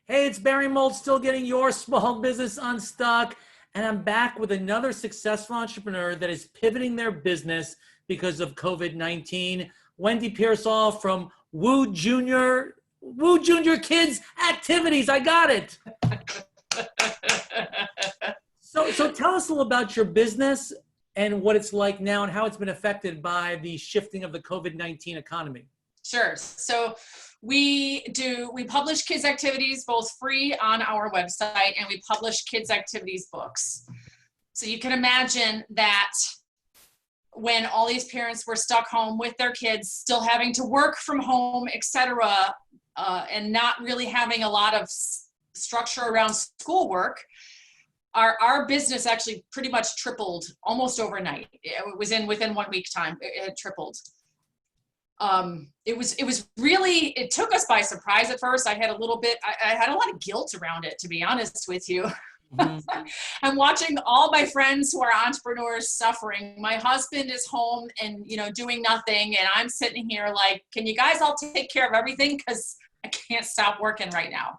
Hey, it's Barry Mold, still getting your small business unstuck. And I'm back with another successful entrepreneur that is pivoting their business because of COVID-19. Wendy Piersall from Woo Junior Kids Activities. I got it. So tell us a little about your business and what it's like now and how it's been affected by the shifting of the COVID-19 economy. Sure. So we publish kids activities both free on our website, and we publish kids activities books. So you can imagine that when all these parents were stuck home with their kids, still having to work from home, etc., and not really having a lot of structure around schoolwork, our business actually pretty much tripled almost overnight. It was within 1 week time, it had tripled. It was really, it took us by surprise at first. I had a lot of guilt around it, to be honest with you. Mm-hmm. I'm watching all my friends who are entrepreneurs suffering. My husband is home and, doing nothing. And I'm sitting here like, can you guys all take care of everything? Because I can't stop working right now.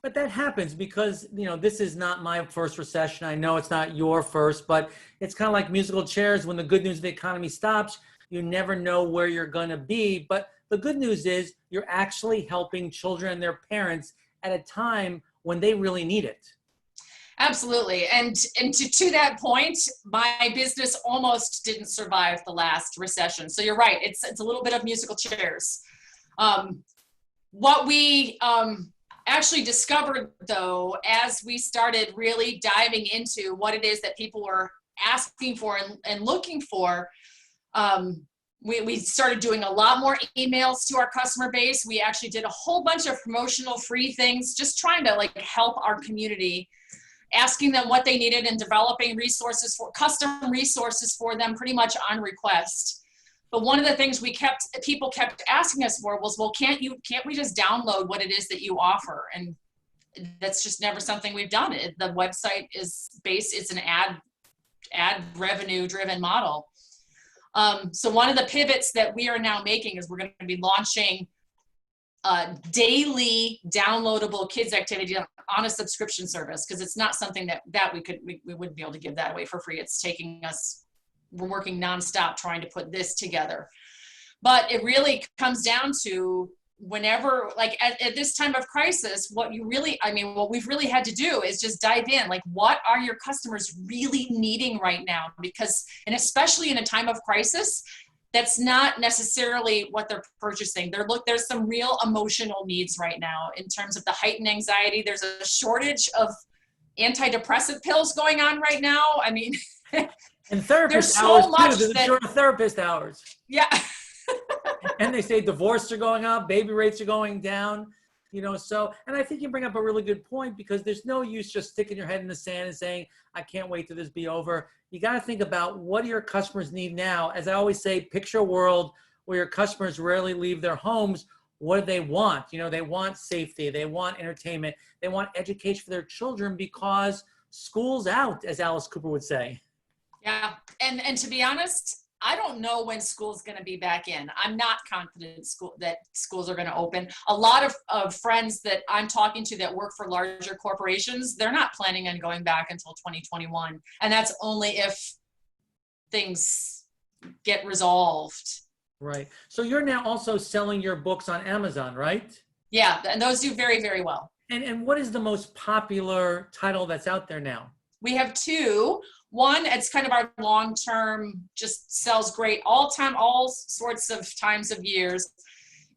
But that happens because, this is not my first recession. I know it's not your first, but it's kind of like musical chairs. When the good news of the economy stops, you never know where you're going to be. But the good news is you're actually helping children and their parents at a time when they really need it. Absolutely. And to that point, my business almost didn't survive the last recession. So you're right. It's a little bit of musical chairs. What we actually discovered, though, as we started really diving into what it is that people were asking for and looking for, we started doing a lot more emails to our customer base. We actually did a whole bunch of promotional free things, just trying to help our community, asking them what they needed and developing custom resources for them pretty much on request. But one of the things people kept asking us for was, well, can't we just download what it is that you offer? And that's just never something we've done. The website it's an ad revenue driven model. So one of the pivots that we are now making is we're going to be launching daily downloadable kids activity on a subscription service, because it's not something that we wouldn't be able to give that away for free. We're working nonstop trying to put this together. But it really comes down to whenever, at this time of crisis, what we've really had to do is just dive in. What are your customers really needing right now? And especially in a time of crisis, that's not necessarily what they're purchasing. There's some real emotional needs right now in terms of the heightened anxiety. There's a shortage of antidepressant pills going on right now. And therapist so hours much too. There's short of therapist hours. Yeah. And they say divorces are going up, baby rates are going down, and I think you bring up a really good point, because there's no use just sticking your head in the sand and saying, I can't wait till this be over. You got to think about, what do your customers need now? As I always say, picture a world where your customers rarely leave their homes. What do they want? They want safety, they want entertainment, they want education for their children, because school's out, as Alice Cooper would say. Yeah. And to be honest, I don't know when school's going to be back in. I'm not confident that schools are going to open. A lot of friends that I'm talking to that work for larger corporations, they're not planning on going back until 2021. And that's only if things get resolved. Right. So you're now also selling your books on Amazon, right? Yeah. And those do very, very well. And what is the most popular title that's out there now? We have two. One, it's kind of our long-term, just sells great all sorts of times of years,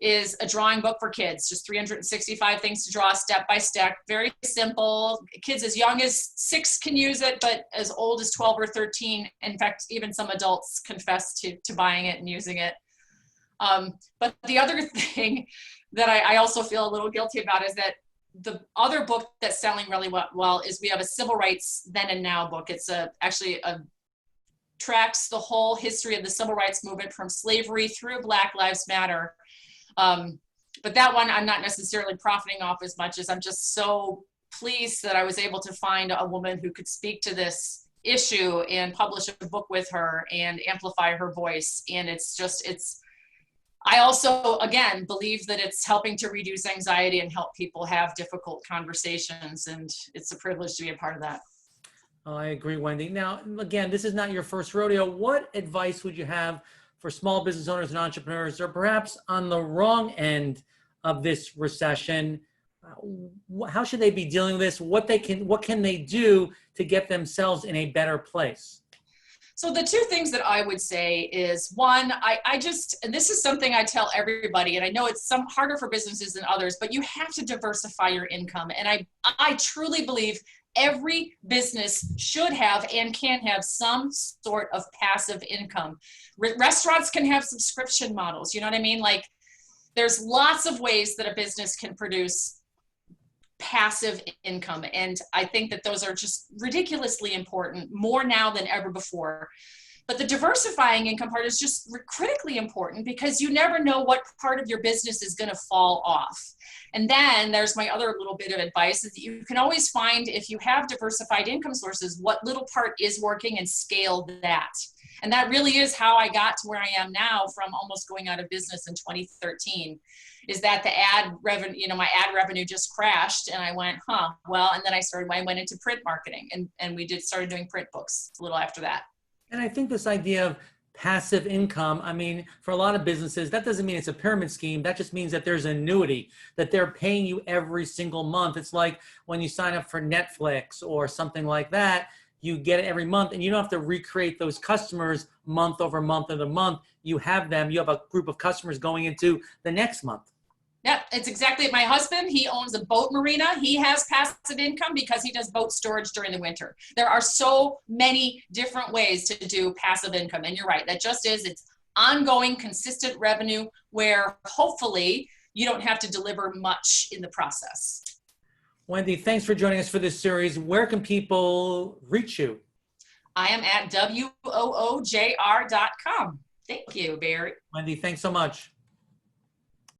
is a drawing book for kids. Just 365 things to draw step by step. Very simple. Kids as young as 6 can use it, but as old as 12 or 13. In fact, even some adults confess to buying it and using it. But the other thing that I also feel a little guilty about is that the other book that's selling really well is we have a civil rights then and now book. It's actually tracks the whole history of the civil rights movement from slavery through Black Lives Matter. But that one I'm not necessarily profiting off as much as I'm just so pleased that I was able to find a woman who could speak to this issue and publish a book with her and amplify her voice. And it's I also, again, believe that it's helping to reduce anxiety and help people have difficult conversations. And it's a privilege to be a part of that. Oh, I agree, Wendy. Now, again, this is not your first rodeo. What advice would you have for small business owners and entrepreneurs, or perhaps on the wrong end of this recession? How should they be dealing with this? What can they do to get themselves in a better place? So the two things that I would say is, one, and this is something I tell everybody, and I know it's some harder for businesses than others, but you have to diversify your income. And I truly believe every business should have and can have some sort of passive income. Restaurants can have subscription models. You know what I mean? Like, there's lots of ways that a business can produce passive income. And I think that those are just ridiculously important, more now than ever before. But the diversifying income part is just critically important, because you never know what part of your business is going to fall off. And then there's my other little bit of advice, is that you can always find, if you have diversified income sources, what little part is working and scale that. And that really is how I got to where I am now, from almost going out of business in 2013, is that the ad revenue, my ad revenue just crashed, and I went, well, and then I went into print marketing, and we started doing print books a little after that. And I think this idea of passive income, I mean, for a lot of businesses, that doesn't mean it's a pyramid scheme. That just means that there's an annuity, that they're paying you every single month. It's like when you sign up for Netflix or something like that, you get it every month, and you don't have to recreate those customers month over month over month. You have them, you have a group of customers going into the next month. Yeah, it's exactly. My husband, he owns a boat marina. He has passive income because he does boat storage during the winter. There are so many different ways to do passive income. And you're right, it's ongoing, consistent revenue where hopefully you don't have to deliver much in the process. Wendy, thanks for joining us for this series. Where can people reach you? I am at woojr.com. Thank you, Barry. Wendy, thanks so much.